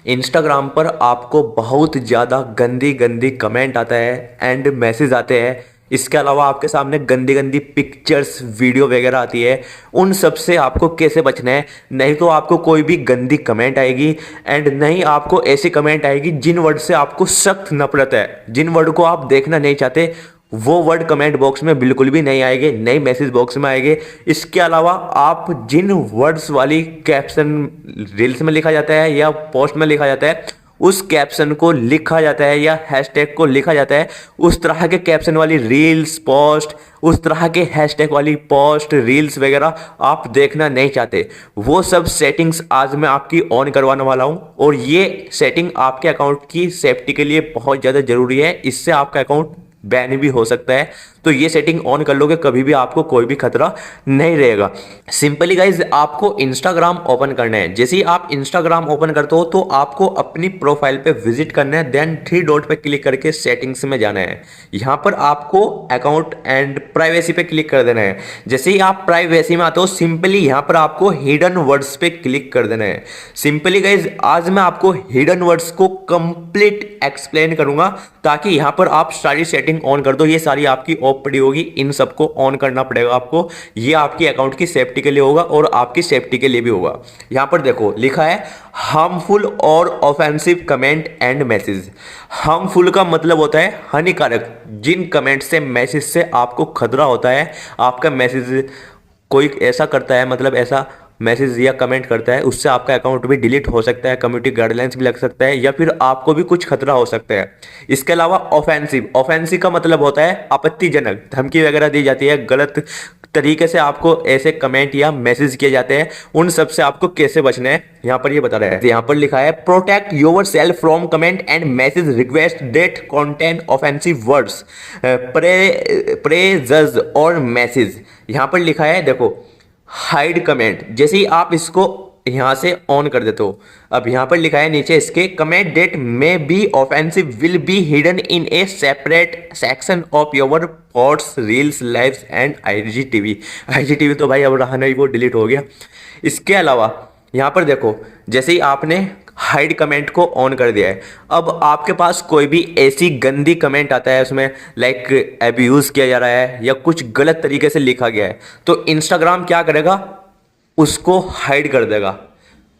Instagram पर आपको बहुत ज़्यादा गंदी गंदी कमेंट आता है एंड मैसेज आते हैं। इसके अलावा आपके सामने गंदी गंदी पिक्चर्स वीडियो वगैरह आती है। उन सब से आपको कैसे बचना है? नहीं तो आपको कोई भी गंदी कमेंट आएगी एंड नहीं आपको ऐसी कमेंट आएगी जिन वर्ड से आपको सख्त नफरत है, जिन वर्ड को आप देखना नहीं चाहते, वो वर्ड कमेंट बॉक्स में बिल्कुल भी नहीं आएंगे, नई मैसेज बॉक्स में आएंगे। इसके अलावा आप जिन वर्ड्स वाली कैप्शन रील्स में लिखा जाता है या पोस्ट में लिखा जाता है, उस कैप्शन को लिखा जाता है या हैशटैग को लिखा जाता है, उस तरह के कैप्शन वाली रील्स पोस्ट, उस तरह के हैशटैग वाली पोस्ट रील्स वगैरह आप देखना नहीं चाहते। वो सब सेटिंग्स आज मैं आपकी ऑन करवाने वाला हूं और ये सेटिंग आपके अकाउंट की सेफ्टी के लिए बहुत ज़्यादा जरूरी है। इससे आपका अकाउंट बैन भी हो सकता है, तो ये सेटिंग ऑन कर लोगे कभी भी आपको कोई भी खतरा नहीं रहेगा। सिंपली गाइज आपको इंस्टाग्राम ओपन करना है। जैसे ही आप इंस्टाग्राम ओपन करते हो तो आपको अपनी प्रोफाइल पे विजिट करना है, देन 3 डॉट पे क्लिक करके सेटिंग्स में जाना है। यहाँ पर आपको अकाउंट एंड प्राइवेसी पे क्लिक कर देना है। जैसे ही आप प्राइवेसी में आते हो सिंपली यहाँ पर आपको हिडन वर्ड्स पे क्लिक कर देना है। सिंपली गाइज आज मैं आपको हिडन वर्ड्स को कंप्लीट एक्सप्लेन करूंगा ताकि यहाँ पर आप सारी सेटिंग ऑन कर दो। ये सारी आपकी ऑफ पड़ी होगी, इन सबको ऑन करना पड़ेगा आपको। ये आपकी अकाउंट की सेफ्टी के लिए होगा और आपकी सेफ्टी के लिए भी होगा। यहां पर देखो लिखा है हार्मफुल और offensive comment and message. Harmful का मतलब होता है हानिकारक, जिन कमेंट से मैसेज से आपको खतरा होता है, आपका मैसेज कोई ऐसा करता है, मतलब ऐसा मैसेज या कमेंट करता है, उससे आपका अकाउंट भी डिलीट हो सकता है, कम्युनिटी गाइडलाइंस भी लग सकता है या फिर आपको भी कुछ खतरा हो सकता है। इसके अलावा ऑफेंसिव, ऑफेंसिव का मतलब होता है आपत्तिजनक, धमकी वगैरह दी जाती है, गलत तरीके से आपको ऐसे कमेंट या मैसेज किए जाते हैं, उन सब से आपको कैसे बचना है यहाँ पर ये बता रहा है। यहाँ पर लिखा है protect yourself from comment and message request that content offensive words phrases और मैसेज। यहाँ पर लिखा है देखो हाइड कमेंट। जैसे ही आप इसको यहां से ऑन कर देते हो, अब यहां पर लिखा है नीचे इसके कमेंट डेट में B offensive will be hidden in A separate section of your post reels lives and IGTV. IGTV तो भाई अब रहा नहीं, वो डिलीट हो गया। इसके अलावा यहां पर देखो जैसे ही आपने हाइड कमेंट को ऑन कर दिया है, अब आपके पास कोई भी ऐसी गंदी कमेंट आता है उसमें लाइक अब्यूज किया जा रहा है या कुछ गलत तरीके से लिखा गया है, तो इंस्टाग्राम क्या करेगा, उसको हाइड कर देगा।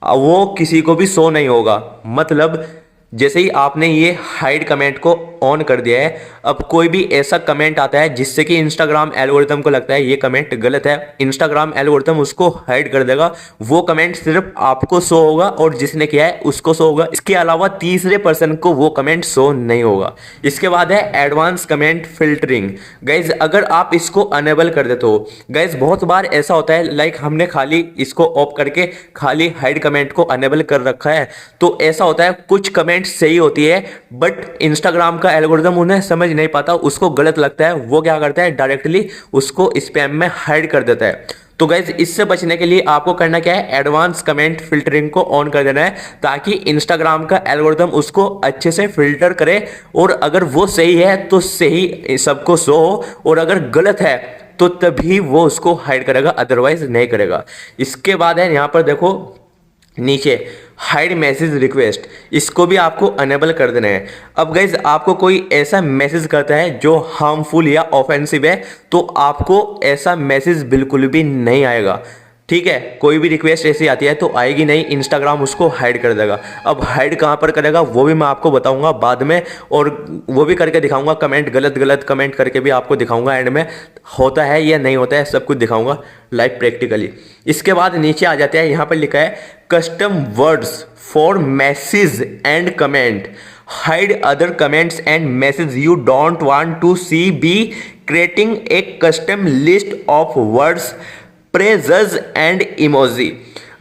वो किसी को भी शो नहीं होगा। मतलब जैसे ही आपने ये हाइड कमेंट को ऑन कर दिया है, अब कोई भी ऐसा कमेंट आता है जिससे कि इंस्टाग्राम एल्गोरिथम को लगता है ये कमेंट गलत है, इंस्टाग्राम एल्गोरिथम उसको हाइड कर देगा। वो कमेंट सिर्फ आपको शो होगा और जिसने किया है उसको शो होगा। इसके अलावा तीसरे पर्सन को वो कमेंट शो नहीं होगा। इसके बाद है एडवांस कमेंट फिल्टरिंग। गाइज अगर आप इसको अनेबल कर देते हो, गाइज बहुत बार ऐसा होता है लाइक हमने खाली इसको ऑफ करके खाली हाइड कमेंट को अनेबल कर रखा है, तो ऐसा होता है कुछ कमेंट सही होती है बट इंस्टाग्राम का एल्गोरिथम उन्हें समझ नहीं पाता, उसको गलत लगता है, वो क्या करता है डायरेक्टली उसको स्पैम में हाइड कर देता है। तो गाइज इससे बचने के लिए आपको करना क्या है, एडवांस कमेंट फिल्टरिंग को ऑन कर देना है ताकि इंस्टाग्राम का एल्गोरिथम उसको अच्छे से फिल्टर करे और अगर वो सही है तो सही सबको शो हो और अगर गलत है तो तभी वो उसको हाइड करेगा, अदरवाइज नहीं करेगा। इसके बाद है यहाँ पर देखो नीचे हाइड मैसेज रिक्वेस्ट, इसको भी आपको अनेबल कर देना है। अब गाइज आपको कोई ऐसा मैसेज करता है जो हार्मफुल या ऑफेंसिव है, तो आपको ऐसा मैसेज बिल्कुल भी नहीं आएगा। ठीक है, कोई भी रिक्वेस्ट ऐसी आती है तो आएगी नहीं, इंस्टाग्राम उसको हाइड कर देगा। अब हाइड कहाँ पर करेगा वो भी मैं आपको बताऊंगा बाद में, और वो भी करके दिखाऊंगा, कमेंट गलत गलत कमेंट करके भी आपको दिखाऊंगा एंड में, होता है या नहीं होता है सब कुछ दिखाऊंगा लाइव प्रैक्टिकली। इसके बाद नीचे आ जाते हैं, यहाँ पर लिखा है custom words for message and comment, hide other comments and message you don't want to see, by creating a custom list of words phrases and emoji.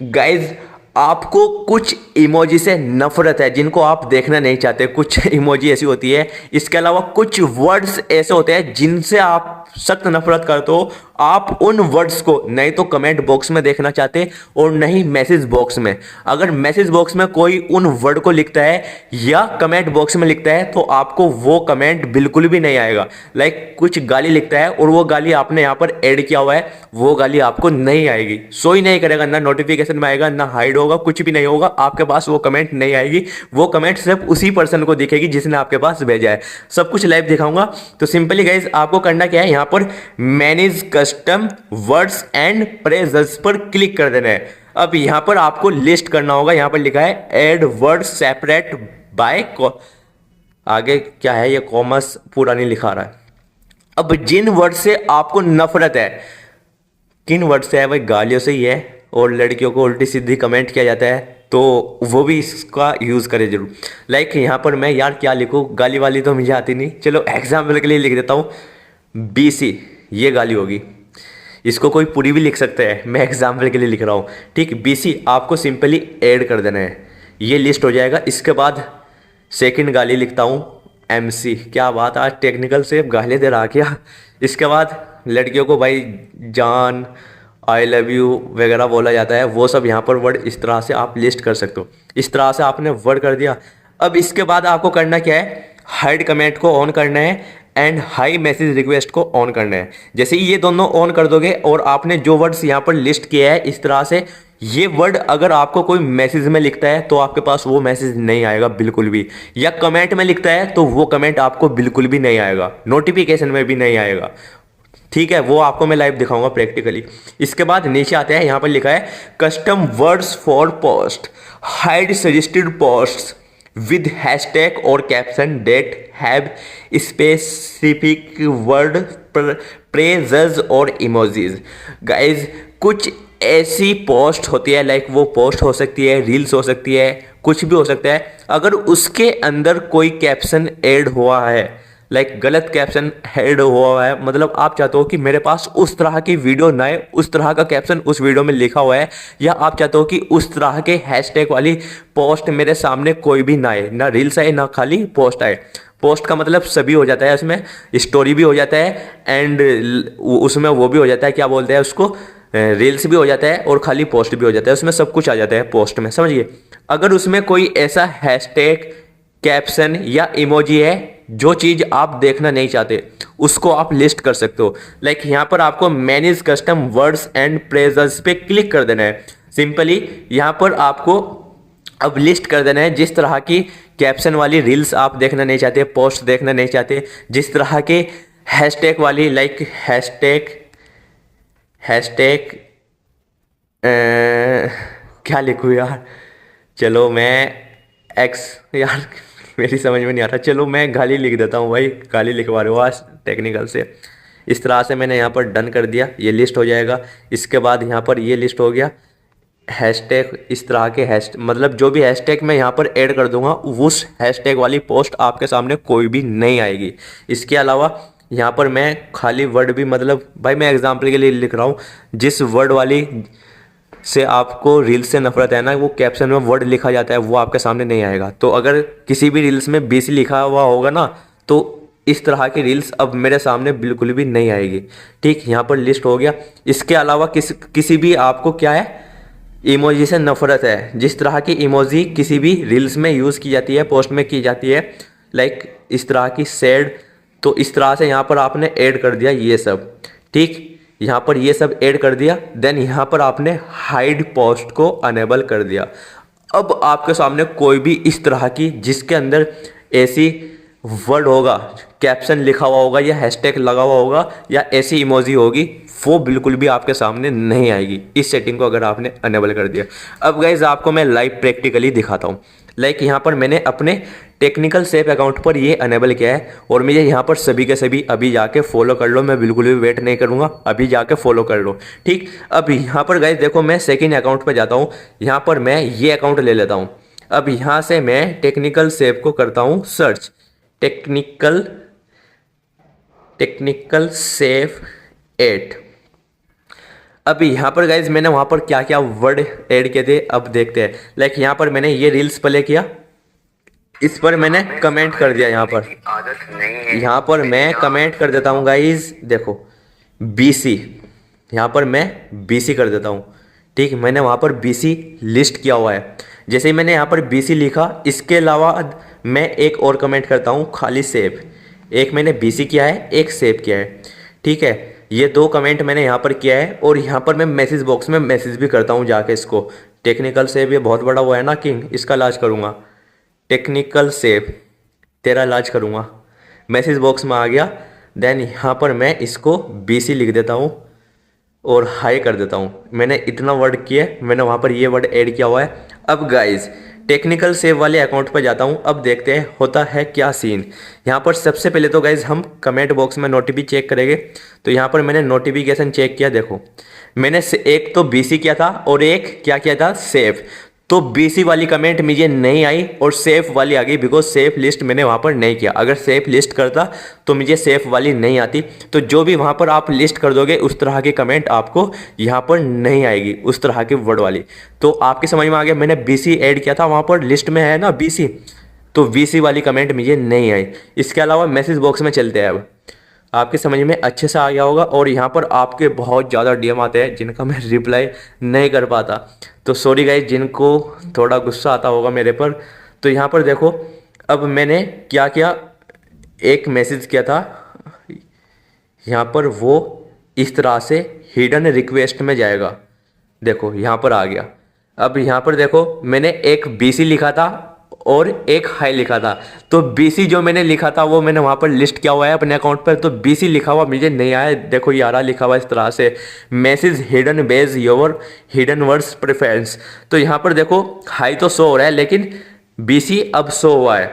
Guys आपको कुछ इमोजी से नफरत है जिनको आप देखना नहीं चाहते, कुछ इमोजी ऐसी होती है। इसके अलावा कुछ वर्ड्स ऐसे होते हैं जिनसे आप सख्त नफरत करते हो। आप उन वर्ड्स को नहीं तो कमेंट बॉक्स में देखना चाहते और नहीं मैसेज बॉक्स में। अगर मैसेज बॉक्स में कोई उन वर्ड को लिखता है या कमेंट बॉक्स में लिखता है तो आपको वो कमेंट बिल्कुल भी नहीं आएगा। लाइक कुछ गाली लिखता है और वो गाली आपने यहाँ पर ऐड किया हुआ है, वो गाली आपको नहीं आएगी, शो ही नहीं करेगा, ना नोटिफिकेशन में आएगा, ना हाइड होगा। होगा, कुछ भी नहीं होगा, आपके पास वो कमेंट नहीं आएगी। वो कमेंट सिर्फ उसी पर्सन को दिखेगी जिसने आपके पास भेजा है। सब कुछ लाइव दिखाऊंगा। तो सिंपली गाइज आपको करना क्या है, यहाँ पर manage custom words and phrases पर क्लिक कर देना है। अब यहाँ पर आपको लिस्ट करना होगा। यहाँ पर लिखा है एड वर्ड सेपरेट बाय, आगे क्या है ये कॉमर्स पूरा नहीं लिखा रहा है। अब जिन वर्ड से आपको नफरत है, किन वर्ड से है भाई, गालियों से ही है, और लड़कियों को उल्टी सीधी कमेंट किया जाता है, तो वो भी इसका यूज़ करें जरूर। लाइक यहाँ पर मैं यार क्या लिखूँ, गाली वाली तो मुझे आती नहीं, चलो एग्जाम्पल के लिए लिख देता हूँ BC, ये गाली होगी। इसको कोई पूरी भी लिख सकता है, मैं एग्जाम्पल के लिए लिख रहा हूँ, ठीक। BC आपको सिंपली ऐड कर देना है, ये लिस्ट हो जाएगा। इसके बाद सेकंड गाली लिखता हूँ MC, क्या बात, आज टेक्निकल से गाली दे रहा क्या। इसके बाद लड़कियों को भाई जान, आई लव यू वगैरह बोला जाता है, वो सब यहाँ पर वर्ड इस तरह से आप लिस्ट कर सकते हो। इस तरह से आपने वर्ड कर दिया। अब इसके बाद आपको करना क्या है, हाइड कमेंट को ऑन करना है एंड हाई मैसेज रिक्वेस्ट को ऑन करना है। जैसे ही ये दोनों ऑन कर दोगे और आपने जो वर्ड्स यहाँ पर लिस्ट किया है इस तरह से, ये वर्ड अगर आपको कोई मैसेज में लिखता है तो आपके पास वो मैसेज नहीं आएगा बिल्कुल भी, या कमेंट में लिखता है तो वो कमेंट आपको बिल्कुल भी नहीं आएगा, नोटिफिकेशन में भी नहीं आएगा, ठीक है। वो आपको मैं लाइव दिखाऊंगा प्रैक्टिकली। इसके बाद नीचे आते हैं, यहाँ पर लिखा है custom words for post, hide suggested posts with hashtag और caption that have specific word phrases और इमोजीज। गाइज कुछ ऐसी पोस्ट होती है, लाइक वो पोस्ट हो सकती है, रील्स हो सकती है, कुछ भी हो सकता है, अगर उसके अंदर कोई कैप्शन ऐड हुआ है, लाइक गलत कैप्शन ऐड हुआ है, मतलब आप चाहते हो कि मेरे पास उस तरह की वीडियो ना आए, उस तरह का कैप्शन उस वीडियो में लिखा हुआ है, या आप चाहते हो कि उस तरह के हैशटैग वाली पोस्ट मेरे सामने कोई भी ना आए, ना रील्स आए ना खाली पोस्ट आए। पोस्ट का मतलब सभी हो जाता है, उसमें स्टोरी भी हो जाता है एंड उसमें वो भी हो जाता है, क्या बोलते हैं उसको, रील्स भी हो जाता है और खाली पोस्ट भी हो जाता है, उसमें सब कुछ आ जाता है पोस्ट में, समझिए। अगर उसमें कोई ऐसा हैशटैग, कैप्शन या इमोजी है जो चीज़ आप देखना नहीं चाहते, उसको आप लिस्ट कर सकते हो। लाइक यहाँ पर आपको manage custom words and phrases पे क्लिक कर देना है। सिंपली यहाँ पर आपको अब लिस्ट कर देना है जिस तरह की कैप्शन वाली रील्स आप देखना नहीं चाहते, पोस्ट देखना नहीं चाहते, जिस तरह के हैशटैग वाली, लाइक हैशटैग क्या लिखूँ यार, चलो मैं एक्स, यार मेरी समझ में नहीं आ रहा, चलो मैं गाली लिख देता हूँ भाई, गाली लिखवा रहे हो आज टेक्निकल से। इस तरह से मैंने यहाँ पर डन कर दिया, ये लिस्ट हो जाएगा। इसके बाद यहाँ पर ये लिस्ट हो गया। हैशटैग, इस तरह के मतलब जो भी हैशटैग मैं यहाँ पर ऐड कर दूंगा उस हैशटैग वाली पोस्ट आपके सामने कोई भी नहीं आएगी। इसके अलावा यहाँ पर मैं खाली वर्ड भी, मतलब भाई मैं एग्जाम्पल के लिए लिख रहा हूँ, जिस वर्ड वाली से आपको रील्स से नफरत है ना, वो कैप्शन में वर्ड लिखा जाता है, वो आपके सामने नहीं आएगा। तो अगर किसी भी रील्स में BC लिखा हुआ होगा ना, तो इस तरह की रील्स अब मेरे सामने बिल्कुल भी नहीं आएगी, ठीक। यहाँ पर लिस्ट हो गया। इसके अलावा किसी भी आपको क्या है, इमोजी से नफरत है, जिस तरह की इमोजी किसी भी रील्स में यूज़ की जाती है, पोस्ट में की जाती है, लाइक इस तरह की सैड, तो इस तरह से यहाँ पर आपने ऐड कर दिया ये सब, ठीक। यहाँ पर ये सब ऐड कर दिया, देन यहाँ पर आपने हाइड पोस्ट को अनेबल कर दिया। अब आपके सामने कोई भी इस तरह की जिसके अंदर ऐसी वर्ड होगा, कैप्शन लिखा हुआ होगा या हैशटैग लगा हुआ होगा या ऐसी इमोजी होगी, वो बिल्कुल भी आपके सामने नहीं आएगी, इस सेटिंग को अगर आपने अनेबल कर दिया। अब गाइज आपको मैं लाइव प्रैक्टिकली दिखाता हूँ। लाइक यहाँ पर मैंने अपने टेक्निकल सेफ अकाउंट पर ये अनेबल किया है और मुझे यहाँ पर सभी के सभी अभी जाके फॉलो कर लो, मैं बिल्कुल भी वेट नहीं करूँगा, अभी जाके फॉलो कर लो, ठीक। अब यहाँ पर गाइज देखो, मैं सेकंड अकाउंट पर जाता हूँ, यहाँ पर मैं ये अकाउंट ले लेता हूँ। अब यहाँ से मैं टेक्निकल सेफ को करता हूँ सर्च, टेक्निकल सेफ 8। अब यहाँ पर गाइज मैंने वहाँ पर क्या क्या वर्ड ऐड किए थे, अब देखते हैं। लाइक यहाँ पर मैंने ये रील्स प्ले किया, इस पर मैंने कमेंट कर दिया। यहाँ पर मैं कमेंट कर देता हूँ गाइज, देखो BC, यहाँ पर मैं BC कर देता हूँ, ठीक। मैंने वहाँ पर BC लिस्ट किया हुआ है। जैसे ही मैंने यहाँ पर BC लिखा, इसके अलावा मैं एक और कमेंट करता हूँ खाली सेव। एक मैंने BC किया है, एक सेव किया है, ठीक है। ये 2 कमेंट मैंने यहाँ पर किया है और यहाँ पर मैं मैसेज बॉक्स में मैसेज भी करता हूँ जाके इसको, टेक्निकल सेव ये बहुत बड़ा वो है ना किंग, इसका इलाज करूँगा। टेक्निकल सेव तेरा इलाज करूँगा। मैसेज बॉक्स में आ गया। देन यहाँ पर मैं इसको BC लिख देता हूँ और हाई कर देता हूँ। मैंने इतना वर्ड किया, मैंने वहाँ पर ये वर्ड ऐड किया हुआ है। अब गाइज टेक्निकल सेव वाले अकाउंट पर जाता हूँ। अब देखते हैं होता है क्या सीन। यहाँ पर सबसे पहले तो गाइज हम कमेंट बॉक्स में नोटिफिकेशन चेक करेंगे। तो यहाँ पर मैंने नोटिफिकेशन चेक किया। देखो मैंने एक तो BC किया था और एक क्या किया था, सेव। तो BC वाली कमेंट मुझे नहीं आई और सेफ वाली आ गई, बिकॉज सेफ लिस्ट मैंने वहाँ पर नहीं किया। अगर सेफ लिस्ट करता तो मुझे सेफ वाली नहीं आती। तो जो भी वहाँ पर आप लिस्ट कर दोगे उस तरह की कमेंट आपको यहाँ पर नहीं आएगी, उस तरह के वर्ड वाली। तो आपके समझ में आ गया, मैंने BC ऐड किया था, वहाँ पर लिस्ट में है ना BC, तो BC वाली कमेंट मुझे नहीं आई। इसके अलावा मैसेज बॉक्स में चलते हैं। अब आपके समझ में अच्छे से आ गया होगा। और यहाँ पर आपके बहुत ज़्यादा DM आते हैं जिनका मैं रिप्लाई नहीं कर पाता। तो सॉरी गाइज जिनको थोड़ा गुस्सा आता होगा मेरे पर। तो यहाँ पर देखो अब मैंने क्या किया, एक मैसेज किया था यहाँ पर, वो इस तरह से हिडन रिक्वेस्ट में जाएगा। देखो यहाँ पर आ गया। अब यहाँ पर देखो मैंने एक BC लिखा था और एक हाई लिखा था। तो BC जो मैंने लिखा था वो मैंने वहाँ पर लिस्ट किया हुआ है अपने अकाउंट पर। तो BC लिखा हुआ मुझे नहीं आया। देखो ये आ रहा लिखा हुआ इस तरह से, message hidden base your hidden words preference. तो यहाँ पर देखो हाई तो शो हो रहा है लेकिन BC अब शो हुआ है।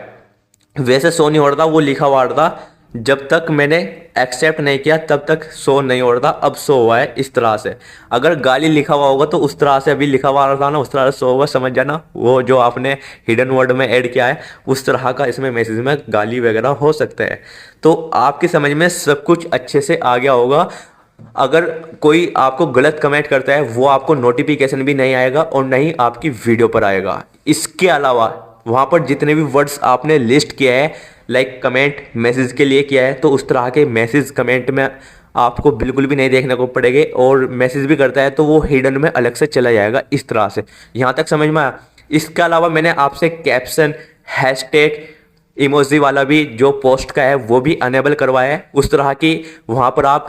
वैसे शो नहीं हो रहा था, वो लिखा हुआ था। जब तक मैंने एक्सेप्ट नहीं किया तब तक शो नहीं हो रहा था, अब शो हुआ है इस तरह से। अगर गाली लिखा हुआ होगा तो उस तरह से अभी लिखा हुआ था ना, उस तरह से शो होगा, समझ जाना। वो जो आपने हिडन वर्ड में ऐड किया है उस तरह का इसमें मैसेज में गाली वगैरह हो सकता है। तो आपकी समझ में सब कुछ अच्छे से आ गया होगा। अगर कोई आपको गलत कमेंट करता है वो आपको नोटिफिकेशन भी नहीं आएगा और नहीं आपकी वीडियो पर आएगा। इसके अलावा वहाँ पर जितने भी वर्ड्स आपने लिस्ट किया है, लाइक कमेंट मैसेज के लिए किया है, तो उस तरह के मैसेज कमेंट में आपको बिल्कुल भी नहीं देखने को पड़ेंगे। और मैसेज भी करता है तो वो हिडन में अलग से चला जाएगा इस तरह से। यहाँ तक समझ में आया। इसके अलावा मैंने आपसे कैप्शन, हैशटैग, इमोजी वाला भी जो पोस्ट का है वो भी अनेबल करवाया है। उस तरह की वहाँ पर आप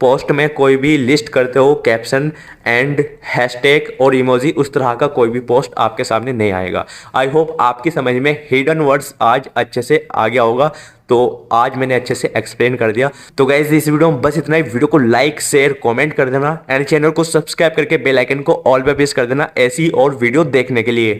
पोस्ट में कोई भी लिस्ट करते हो कैप्शन एंड हैशटैग और इमोजी, उस तरह का कोई भी पोस्ट आपके सामने नहीं आएगा। आई होप आपकी समझ में हिडन वर्ड्स आज अच्छे से आ गया होगा। तो आज मैंने अच्छे से एक्सप्लेन कर दिया। तो गाइस इस वीडियो में बस इतना ही। वीडियो को लाइक, शेयर, कमेंट कर देना एंड चैनल को सब्सक्राइब करके बेल आइकन को ऑल पे प्रेस कर देना ऐसी और वीडियो देखने के लिए।